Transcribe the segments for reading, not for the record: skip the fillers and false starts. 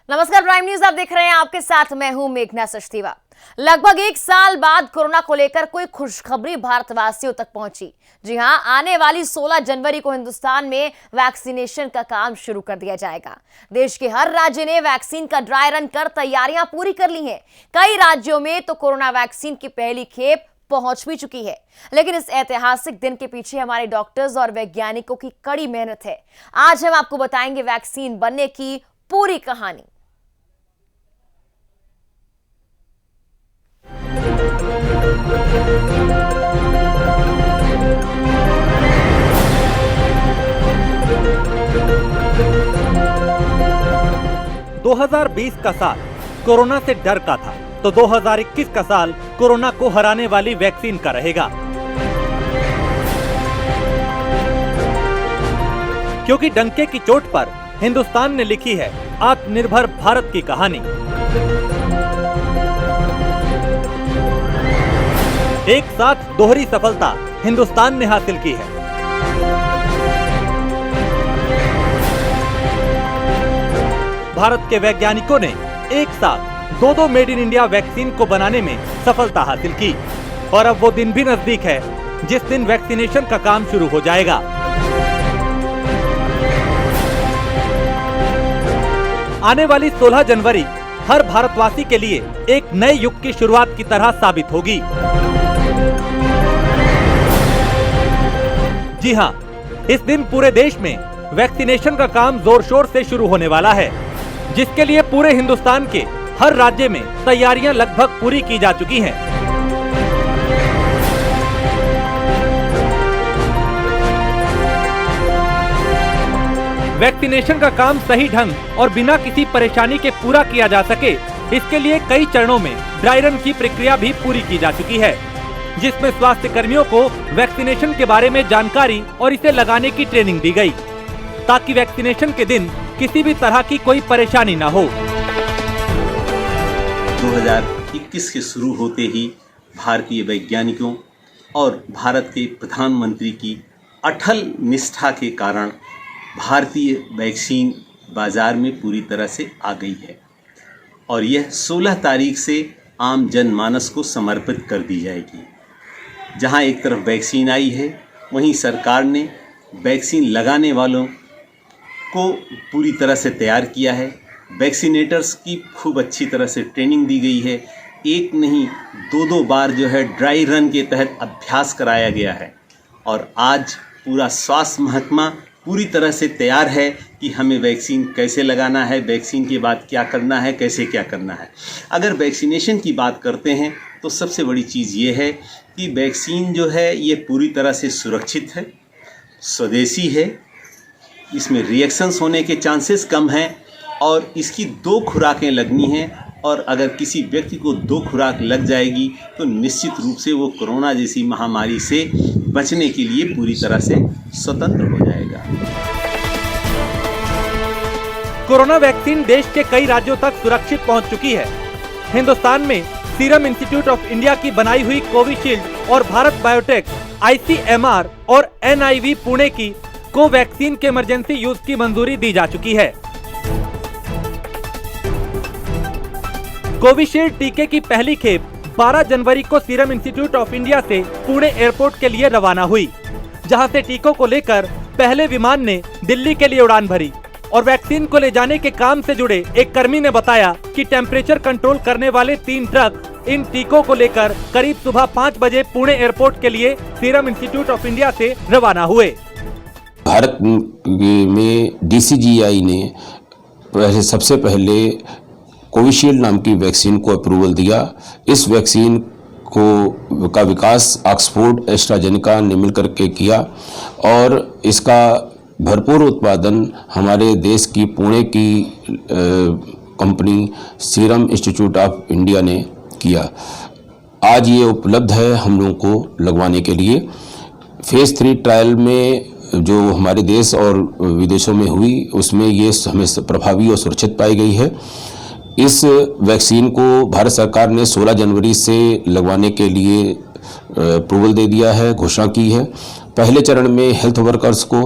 नमस्कार, prime news आप देख रहे हैं। आपके साथ मैं हूं मेघना सचदेवा। लगभग 1 साल बाद कोरोना को लेकर कोई खुशखबरी भारतवासियों तक पहुंची। जी हां, आने वाली 16 जनवरी को हिंदुस्तान में वैक्सीनेशन का काम शुरू कर दिया जाएगा। देश के हर राज्य ने वैक्सीन का ड्राई रन कर तैयारियां पूरी कर ली हैं। कई राज्यों में तो कोरोना वैक्सीन की पहली खेप पहुंच भी चुकी है। लेकिन इस ऐतिहासिक दिन के पीछे हमारे डॉक्टर्स और वैज्ञानिकों की कड़ी मेहनत है। आज हम आपको बताएंगे वैक्सीन बनने की पूरी कहानी। दो 2020 का साल कोरोना से डर का था, तो 2021 का साल कोरोना को हराने वाली वैक्सीन का रहेगा। क्योंकि डंके की चोट पर हिंदुस्तान ने लिखी है आत्मनिर्भर भारत की कहानी। एक साथ दोहरी सफलता हिंदुस्तान ने हासिल की है। भारत के वैज्ञानिकों ने एक साथ दो मेड इन इंडिया वैक्सीन को बनाने में सफलता हासिल की और अब वो दिन भी नजदीक है जिस दिन वैक्सीनेशन का काम शुरू हो जाएगा। आने वाली 16 जनवरी हर भारतवासी के लिए एक नए युग की शुरुआत की तरह साबित होगी। जी हां, इस दिन पूरे देश में वैक्सीनेशन का काम जोर शोर से शुरू होने वाला है, जिसके लिए पूरे हिंदुस्तान के हर राज्य में तैयारियां लगभग पूरी की जा चुकी हैं। वैक्सीनेशन का काम सही ढंग और बिना किसी परेशानी के पूरा किया जा सके, इसके लिए कई चरणों में ड्राई रन की प्रक्रिया भी पूरी की जा चुकी है, जिसमें स्वास्थ्य कर्मियों को वैक्सीनेशन के बारे में जानकारी और इसे लगाने की ट्रेनिंग दी गई, ताकि वैक्सीनेशन के दिन किसी भी तरह की कोई परेशानी न हो। 2021 के शुरू होते ही भारतीय वैज्ञानिकों और भारत के प्रधानमंत्री की अटल निष्ठा के कारण भारतीय वैक्सीन बाजार में पूरी तरह से आ गई है और यह 16 तारीख से आम जनमानस को समर्पित कर दी जाएगी। जहां एक तरफ वैक्सीन आई है, वहीं सरकार ने वैक्सीन लगाने वालों को पूरी तरह से तैयार किया है। वैक्सीनेटर्स की खूब अच्छी तरह से ट्रेनिंग दी गई है। एक नहीं, दो बार जो है ड्राई रन के तहत अभ्यास कराया गया है और आज पूरा स्वास्थ्य महकमा पूरी तरह से तैयार है कि हमें वैक्सीन कैसे लगाना है, वैक्सीन के बाद क्या करना है, कैसे क्या करना है। अगर वैक्सीनेशन की बात करते हैं तो सबसे बड़ी चीज़ ये है कि वैक्सीन जो है ये पूरी तरह से सुरक्षित है, स्वदेशी है, इसमें रिएक्शंस होने के चांसेस कम हैं और इसकी 2 खुराकें लगनी हैं और अगर किसी व्यक्ति को 2 खुराक लग जाएगी तो निश्चित रूप से वो कोरोना जैसी महामारी से बचने के लिए पूरी तरह से स्वतंत्र हो जाएगा। कोरोना वैक्सीन देश के कई राज्यों तक सुरक्षित पहुंच चुकी है। हिंदुस्तान में सीरम इंस्टीट्यूट ऑफ इंडिया की बनाई हुई कोविशील्ड और भारत बायोटेक ICMR और NIV पुणे की कोवैक्सीन के इमरजेंसी यूज की मंजूरी दी जा चुकी है। कोविशील्ड टीके की पहली खेप 12 जनवरी को सीरम इंस्टीट्यूट ऑफ इंडिया से पुणे एयरपोर्ट के लिए रवाना हुई, जहां से टीकों को लेकर पहले विमान ने दिल्ली के लिए उड़ान भरी और वैक्सीन को ले जाने के काम से जुड़े एक कर्मी ने बताया कि टेम्परेचर कंट्रोल करने वाले 3 ट्रक इन टीकों को लेकर करीब सुबह 5 बजे पुणे एयरपोर्ट के लिए सीरम इंस्टीट्यूट ऑफ इंडिया से रवाना हुए। भारत में DCGI ने सबसे पहले कोविशील्ड नाम की वैक्सीन को अप्रूवल दिया। इस वैक्सीन का विकास ऑक्सफोर्ड एस्ट्राजेनेका ने मिलकर के किया और इसका भरपूर उत्पादन हमारे देश की पुणे की company serum institute of India ने किया। आज ये उपलब्ध है हम लोगों को लगवाने के लिए। फेज 3 ट्रायल में जो हमारे देश और विदेशों में हुई उसमें ये हमें प्रभावी और सुरक्षित पाई गई है। इस वैक्सीन को भारत सरकार ने 16 जनवरी से लगवाने के लिए अप्रूवल दे दिया है, घोषणा की है पहले चरण में हेल्थ वर्कर्स को,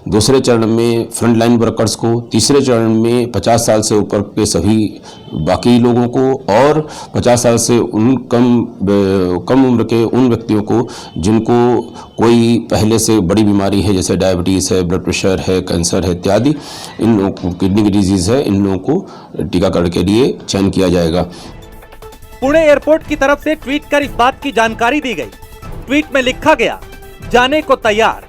दूसरे चरण में फ्रंट लाइन वर्कर्स को, तीसरे चरण में 50 साल से ऊपर के सभी बाकी लोगों को और 50 साल से कम उम्र के उन व्यक्तियों को जिनको कोई पहले से बड़ी बीमारी है, जैसे डायबिटीज़ है, ब्लड प्रेशर है, कैंसर है इत्यादि, इन लोगों को किडनी की डिजीज़ है, इन लोगों को टीकाकरण के लिए चयन किया जाएगा। पुणे एयरपोर्ट की तरफ से ट्वीट कर इस बात की जानकारी दी गई। ट्वीट में लिखा गया, जाने को तैयार,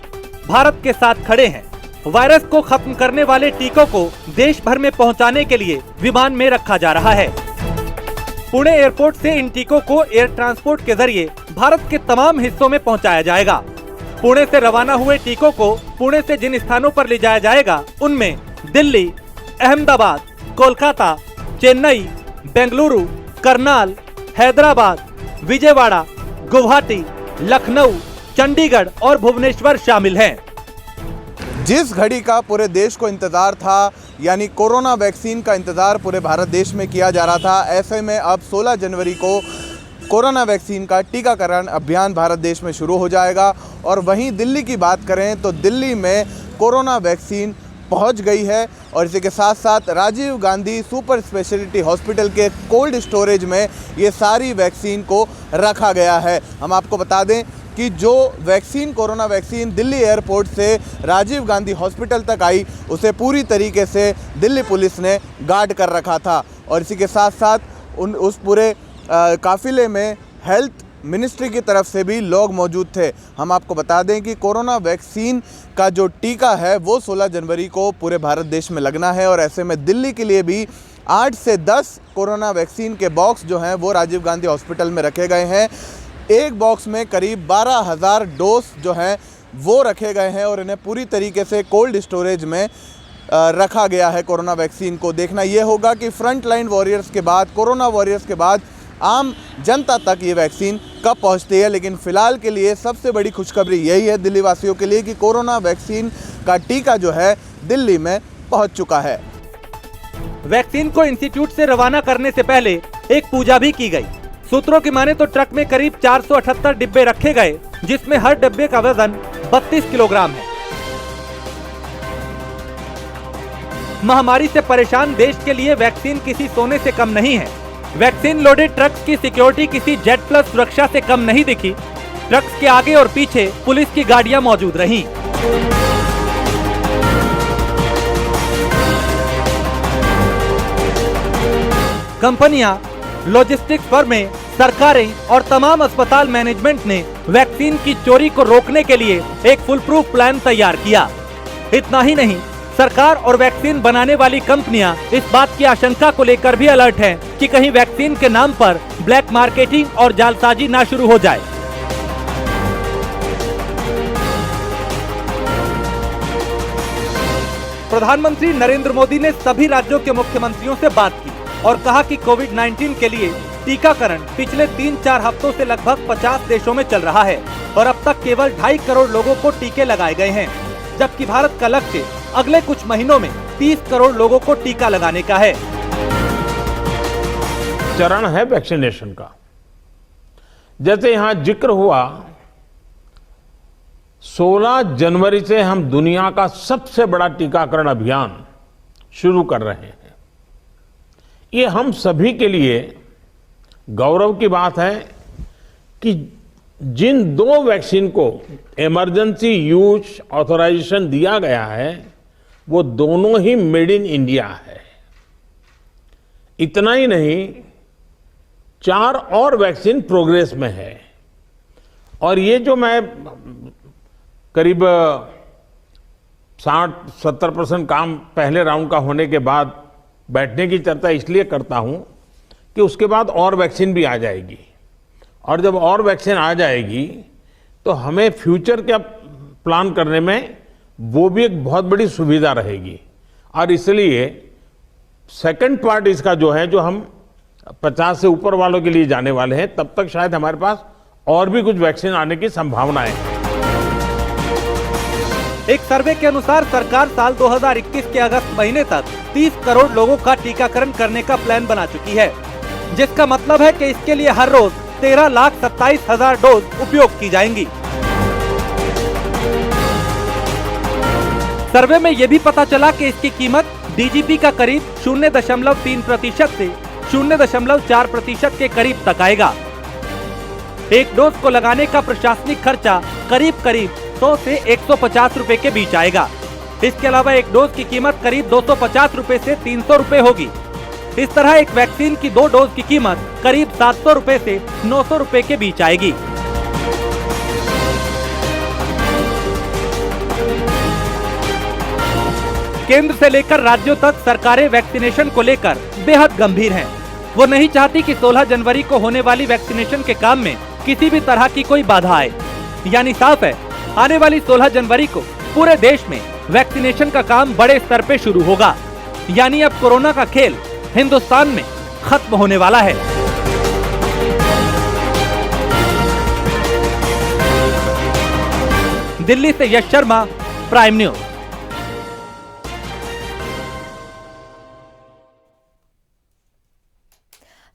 भारत के साथ खड़े हैं। वायरस को खत्म करने वाले टीकों को देश भर में पहुंचाने के लिए विमान में रखा जा रहा है। पुणे एयरपोर्ट से इन टीकों को एयर ट्रांसपोर्ट के जरिए भारत के तमाम हिस्सों में पहुंचाया जाएगा। पुणे से रवाना हुए टीकों को पुणे से जिन स्थानों पर ले जाया जाएगा उनमें दिल्ली, अहमदाबाद, कोलकाता, चेन्नई, बेंगलुरु, करनाल, हैदराबाद, विजयवाड़ा, गुवाहाटी, लखनऊ, चंडीगढ़ और भुवनेश्वर शामिल हैं। जिस घड़ी का पूरे देश को इंतज़ार था, यानी कोरोना वैक्सीन का इंतज़ार पूरे भारत देश में किया जा रहा था, ऐसे में अब 16 जनवरी को कोरोना वैक्सीन का टीकाकरण अभियान भारत देश में शुरू हो जाएगा। और वहीं दिल्ली की बात करें तो दिल्ली में कोरोना वैक्सीन पहुंच गई है और इसी के साथ साथ Rajiv Gandhi super speciality hospital के कोल्ड स्टोरेज में ये सारी वैक्सीन को रखा गया है। हम आपको बता दें कि जो vaccine, corona vaccine Delhi airport से राजीव गांधी हॉस्पिटल तक आई, उसे पूरी तरीके से दिल्ली पुलिस ने गार्ड कर रखा था। और इसी के साथ साथ उस पूरे काफिले में हेल्थ मिनिस्ट्री की तरफ से भी लोग मौजूद थे। हम आपको बता दें कि कोरोना वैक्सीन का जो टीका है वो 16 जनवरी को पूरे भारत देश में लगना है और ऐसे में दिल्ली के लिए भी 8 से 10 कोरोना वैक्सीन के बॉक्स जो हैं वो राजीव गांधी हॉस्पिटल में रखे गए हैं। एक बॉक्स में करीब 12,000 डोज जो हैं वो रखे गए हैं और इन्हें पूरी तरीके से कोल्ड स्टोरेज में रखा गया है। कोरोना वैक्सीन को देखना ये होगा कि फ्रंट लाइन वॉरियर्स के बाद, कोरोना वॉरियर्स के बाद आम जनता तक ये वैक्सीन कब पहुंचती है। लेकिन फ़िलहाल के लिए सबसे बड़ी खुशखबरी यही है दिल्ली वासियों के लिए कि कोरोना वैक्सीन का टीका जो है दिल्ली में पहुंच चुका है। वैक्सीन को इंस्टीट्यूट से रवाना करने से पहले एक पूजा भी की गई। सूत्रों की माने तो ट्रक में करीब 478 डिब्बे रखे गए, जिसमें हर डिब्बे का वजन 32 किलोग्राम है। महामारी से परेशान देश के लिए वैक्सीन किसी सोने से कम नहीं है। वैक्सीन लोडेड ट्रक्स की सिक्योरिटी किसी जेट प्लस सुरक्षा से कम नहीं दिखी। ट्रक्स के आगे और पीछे पुलिस की गाड़ियां मौजूद रहीं। कंपनियां, लॉजिस्टिक्स फर्में, सरकारें और तमाम अस्पताल मैनेजमेंट ने वैक्सीन की चोरी को रोकने के लिए एक फुल प्रूफ प्लान तैयार किया। इतना ही नहीं, सरकार और वैक्सीन बनाने वाली कंपनियां इस बात की आशंका को लेकर भी अलर्ट हैं कि कहीं वैक्सीन के नाम पर ब्लैक मार्केटिंग और जालसाजी ना शुरू हो जाए। प्रधानमंत्री नरेंद्र मोदी ने सभी राज्यों के मुख्यमंत्रियों से बात की और कहा कि कोविड-19 के लिए टीकाकरण पिछले 3-4 हफ्तों से लगभग 50 देशों में चल रहा है और अब तक केवल 2.5 करोड़ लोगों को टीके लगाए गए हैं, जबकि भारत का लक्ष्य अगले कुछ महीनों में 30 करोड़ लोगों को टीका लगाने का है। चरण है वैक्सीनेशन का। जैसे यहां जिक्र हुआ, 16 जनवरी से हम दुनिया का सबसे बड़ा टीकाकरण अभियान शुरू कर रहे हैं। ये हम सभी के लिए गौरव की बात है कि जिन 2 वैक्सीन को इमरजेंसी यूज ऑथराइजेशन दिया गया है वो दोनों ही मेड इन इंडिया है। इतना ही नहीं, 4 और वैक्सीन प्रोग्रेस में है। और ये जो मैं करीब 60-70% काम पहले राउंड का होने के बाद बैठने की चर्चा इसलिए करता हूं कि उसके बाद और वैक्सीन भी आ जाएगी और जब और वैक्सीन आ जाएगी तो हमें फ्यूचर का प्लान करने में वो भी एक बहुत बड़ी सुविधा रहेगी। और इसलिए सेकंड पार्ट इसका जो है, जो हम 50 से ऊपर वालों के लिए जाने वाले हैं, तब तक शायद हमारे पास और भी कुछ वैक्सीन आने की संभावनाएं हैं। एक सर्वे के अनुसार सरकार साल 2021 के अगस्त महीने तक 30 करोड़ लोगों का टीकाकरण करने का प्लान बना चुकी है, जिसका मतलब है कि इसके लिए हर रोज 13,27,000 डोज उपयोग की जाएंगी। सर्वे में ये भी पता चला कि इसकी कीमत डीजीपी का करीब 0.3% से 0.4% के करीब तक आएगा। एक डोज को लगाने का प्रशासनिक खर्चा करीब 100 से 150 रुपए के बीच आएगा। इसके अलावा एक डोज की कीमत करीब 250 रुपए से 300 रुपए होगी। इस तरह एक वैक्सीन की 2 डोज की कीमत करीब 700 रुपए से 900 रुपए के बीच आएगी। केंद्र से लेकर राज्यों तक सरकारें वैक्सीनेशन को लेकर बेहद गंभीर हैं। वो नहीं चाहती कि 16 जनवरी को होने वाली वैक्सीनेशन के काम में किसी भी तरह की कोई बाधा आए। यानी साफ है, आने वाली 16 जनवरी को पूरे देश में वैक्सीनेशन का काम बड़े स्तर पे शुरू होगा। यानी अब कोरोना का खेल हिंदुस्तान में खत्म होने वाला है। दिल्ली से यश शर्मा, प्राइम न्यूज।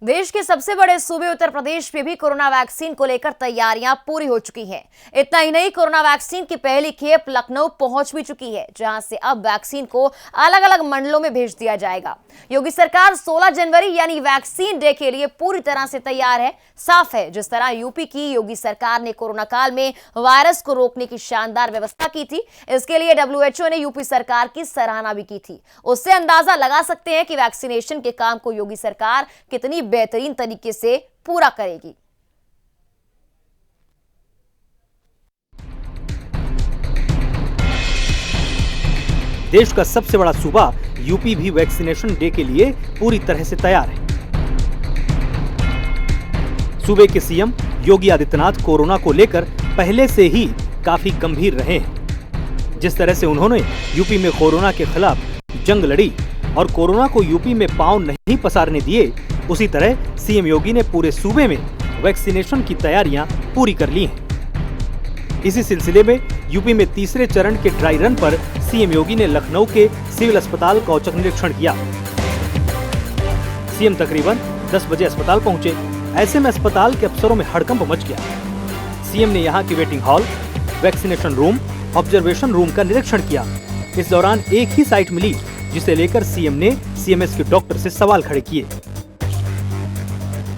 देश के सबसे बड़े सूबे उत्तर प्रदेश में भी कोरोना वैक्सीन को लेकर तैयारियां पूरी हो चुकी हैं। इतना ही नहीं, कोरोना वैक्सीन की पहली खेप लखनऊ पहुंच भी चुकी है, जहां से अब वैक्सीन को अलग अलग मंडलों में भेज दिया जाएगा। योगी सरकार 16 जनवरी यानी वैक्सीन डे के लिए पूरी तरह से तैयार है। साफ है, जिस तरह यूपी की योगी सरकार ने कोरोना काल में वायरस को रोकने की शानदार व्यवस्था की थी, इसके लिए WHO ने यूपी सरकार की सराहना भी की थी। उससे अंदाजा लगा सकते हैं कि वैक्सीनेशन के काम को योगी सरकार कितनी बेहतरीन तरीके से पूरा करेगी। देश का सबसे बड़ा सूबा यूपी भी वैक्सीनेशन डे के लिए पूरी तरह से तैयार है। सूबे के सीएम योगी आदित्यनाथ कोरोना को लेकर पहले से ही काफी गंभीर रहे हैं। जिस तरह से उन्होंने यूपी में कोरोना के खिलाफ जंग लड़ी और कोरोना को यूपी में पांव नहीं पसारने दिए, उसी तरह सीएम योगी ने पूरे सूबे में वैक्सीनेशन की तैयारियां पूरी कर ली हैं। इसी सिलसिले में यूपी में तीसरे चरण के ड्राई रन पर सीएम योगी ने लखनऊ के सिविल अस्पताल का औचक निरीक्षण किया। सीएम तकरीबन 10 बजे अस्पताल पहुंचे। ऐसे में अस्पताल के अफसरों में हड़कंप मच गया। सीएम ने यहाँ की waiting hall, vaccination room, observation room का निरीक्षण किया। इस दौरान एक ही साइट मिली, जिसे लेकर सीएम ने सीएमएस के डॉक्टर से सवाल खड़े किए।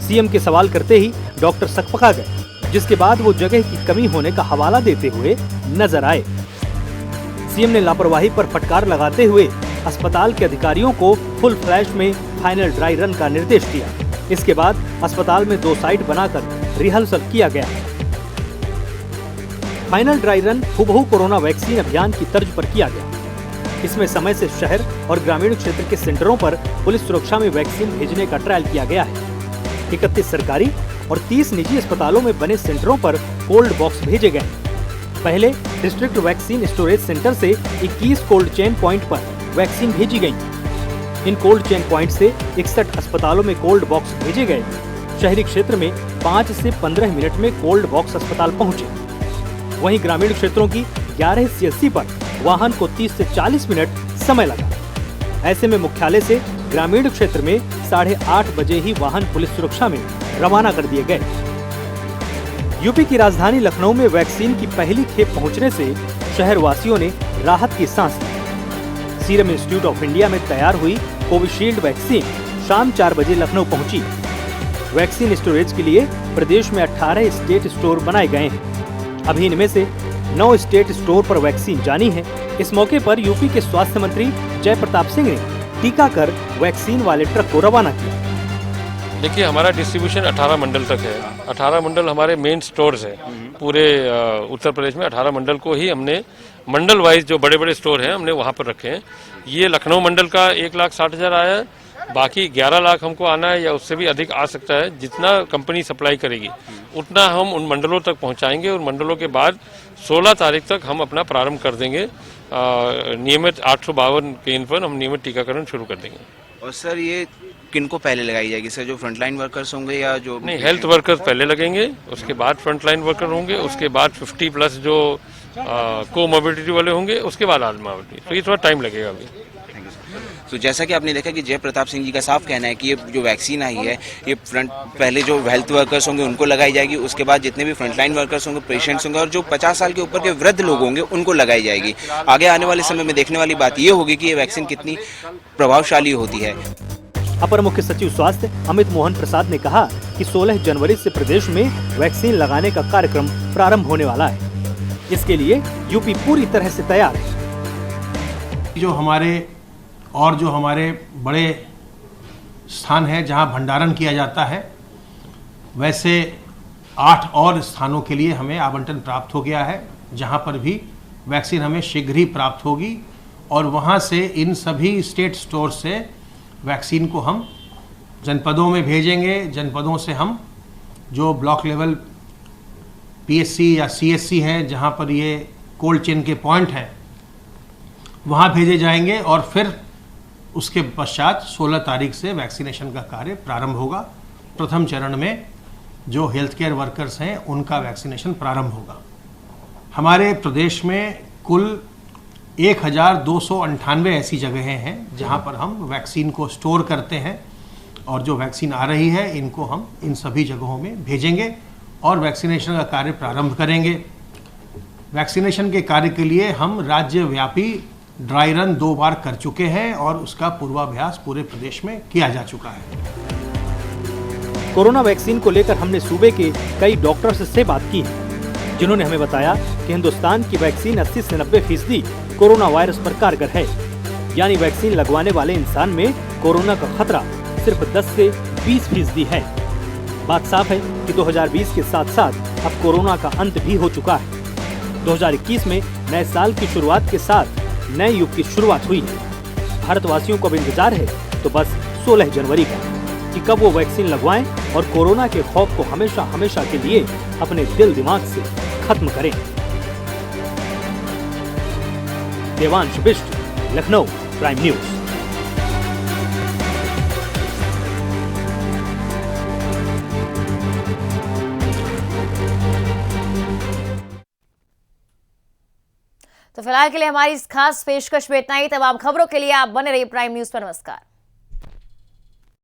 सीएम के सवाल करते ही डॉक्टर सकपका गए, जिसके बाद वो जगह की कमी होने का हवाला देते हुए नजर आए। सीएम ने लापरवाही पर फटकार लगाते हुए अस्पताल के अधिकारियों को फुल फ्लैश में फाइनल ड्राई रन का निर्देश दिया। इसके बाद अस्पताल में 2 साइट बनाकर रिहर्सल किया गया। फाइनल ड्राई रन हुबहू कोरोना वैक्सीन अभियान की तर्ज पर किया गया। इसमें समय से शहर और ग्रामीण क्षेत्र के सेंटरों पर पुलिस सुरक्षा में वैक्सीन भेजने का ट्रायल किया गया है। 31 सरकारी और 30 निजी अस्पतालों में बने सेंटरों पर कोल्ड बॉक्स भेजे गए। पहले डिस्ट्रिक्ट वैक्सीन स्टोरेज सेंटर से 21 कोल्ड चेन पॉइंट पर वैक्सीन भेजी गई। इन कोल्ड चेन पॉइंट से 61 अस्पतालों में कोल्ड बॉक्स भेजे गए। शहरी क्षेत्र में 5 से 15 मिनट में कोल्ड बॉक्स अस्पताल पहुंचे। वहीं ग्रामीण क्षेत्रों की 11 CSC पर वाहन को 30 से 40 मिनट समय लगा। ऐसे में मुख्यालय से ग्रामीण क्षेत्र में 8:30 बजे ही वाहन पुलिस सुरक्षा में रवाना कर दिए गए। यूपी की राजधानी लखनऊ में वैक्सीन की पहली खेप पहुंचने से शहर वासियों ने राहत की सांस ली। सीरम इंस्टीट्यूट ऑफ इंडिया में तैयार हुई कोविशील्ड वैक्सीन शाम 4 बजे लखनऊ पहुंची। वैक्सीन स्टोरेज के लिए प्रदेश में 18 स्टेट स्टोर बनाए गए हैं। अभी इनमें से 9 स्टेट स्टोर पर वैक्सीन जानी है। इस मौके पर यूपी के स्वास्थ्य मंत्री जय प्रताप सिंह ने टीका कर वैक्सीन वाले ट्रक को रवाना किया। देखिए, हमारा डिस्ट्रीब्यूशन 18 मंडल तक है। 18 मंडल हमारे मेन स्टोर्स हैं। पूरे उत्तर प्रदेश में 18 मंडल को ही हमने मंडल वाइज जो बड़े बड़े स्टोर हैं हमने वहाँ पर रखे हैं। ये लखनऊ मंडल का 1,60,000 आया है। बाकी 11 लाख हमको आना है या उससे भी अधिक आ सकता है। जितना कंपनी सप्लाई करेगी उतना हम उन मंडलों तक पहुँचाएंगे और मंडलों के बाद 16 तारीख तक हम अपना प्रारंभ कर देंगे। नियमित 852 केंद्र पर हम नियमित टीकाकरण शुरू कर देंगे। और सर, ये किनको पहले लगाई जाएगी सर? जो फ्रंटलाइन वर्कर्स होंगे या जो नहीं, हेल्थ वर्कर्स पहले लगेंगे, उसके बाद फ्रंटलाइन वर्कर होंगे, उसके बाद 50+ जो कोमोबिडिटी वाले होंगे, उसके बाद आजमावटी। तो ये थोड़ा टाइम लगेगा अभी। तो जैसा कि आपने देखा कि जयप्रताप सिंह जी का साफ कहना है कि ये जो वैक्सीन आई है ये पहले जो हेल्थ वर्कर्स होंगे उनको लगाई जाएगी, उसके बाद जितने भी फ्रंटलाइन वर्कर्स होंगे, पेशेंट्स होंगे और जो 50 साल के ऊपर के वृद्ध लोग होंगे उनको लगाई जाएगी। आगे आने वाले समय में देखने वाली बात ये होगी कि ये वैक्सीन कितनी प्रभावशाली होती है। अपर मुख्य सचिव स्वास्थ्य अमित मोहन प्रसाद ने कहा कि 16 जनवरी से प्रदेश में वैक्सीन लगाने का कार्यक्रम प्रारंभ होने वाला है। इसके लिए यूपी पूरी तरह से तैयार है। जो हमारे बड़े स्थान है जहां भंडारण किया जाता है, वैसे 8 और स्थानों के लिए हमें आवंटन प्राप्त हो गया है, जहां पर भी वैक्सीन हमें शीघ्र ही प्राप्त होगी और वहां से इन सभी स्टेट स्टोर से वैक्सीन को हम जनपदों में भेजेंगे। जनपदों से हम जो ब्लॉक लेवल PSC या CSC हैं, जहां पर ये कोल्ड चेन के पॉइंट हैं, वहां भेजे जाएंगे और फिर उसके पश्चात 16 तारीख से वैक्सीनेशन का कार्य प्रारंभ होगा। प्रथम चरण में जो हेल्थ केयर वर्कर्स हैं उनका वैक्सीनेशन प्रारंभ होगा। हमारे प्रदेश में कुल 1298 ऐसी जगहें हैं जहां पर हम वैक्सीन को स्टोर करते हैं और जो वैक्सीन आ रही है इनको हम इन सभी जगहों में भेजेंगे और वैक्सीनेशन का कार्य प्रारंभ करेंगे। वैक्सीनेशन के कार्य के लिए हम राज्यव्यापी ड्राई रन 2 बार कर चुके हैं और उसका पूर्वाभ्यास पूरे प्रदेश में किया जा चुका है। कोरोना वैक्सीन को लेकर हमने सूबे के कई डॉक्टर्स से बात की है, जिन्होंने हमें बताया कि हिंदुस्तान की वैक्सीन 80 से 90% कोरोना वायरस पर कारगर है। यानी वैक्सीन लगवाने वाले इंसान में कोरोना का खतरा सिर्फ 10 से 20% है। बात साफ है कि 2020 के साथ साथ अब कोरोना का अंत भी हो चुका है। 2021 में नए साल की शुरुआत के साथ नए युग की शुरुआत हुई है। भारतवासियों को अब इंतजार है तो बस 16 जनवरी का कि कब वो वैक्सीन लगवाएं और कोरोना के खौफ को हमेशा हमेशा के लिए अपने दिल दिमाग से खत्म करें। Devansh Bisht, Lucknow, prime news. तो फिलहाल के लिए हमारी इस खास पेशकश में इतना ही। तमाम खबरों के लिए आप बने रहिए प्राइम न्यूज पर। नमस्कार।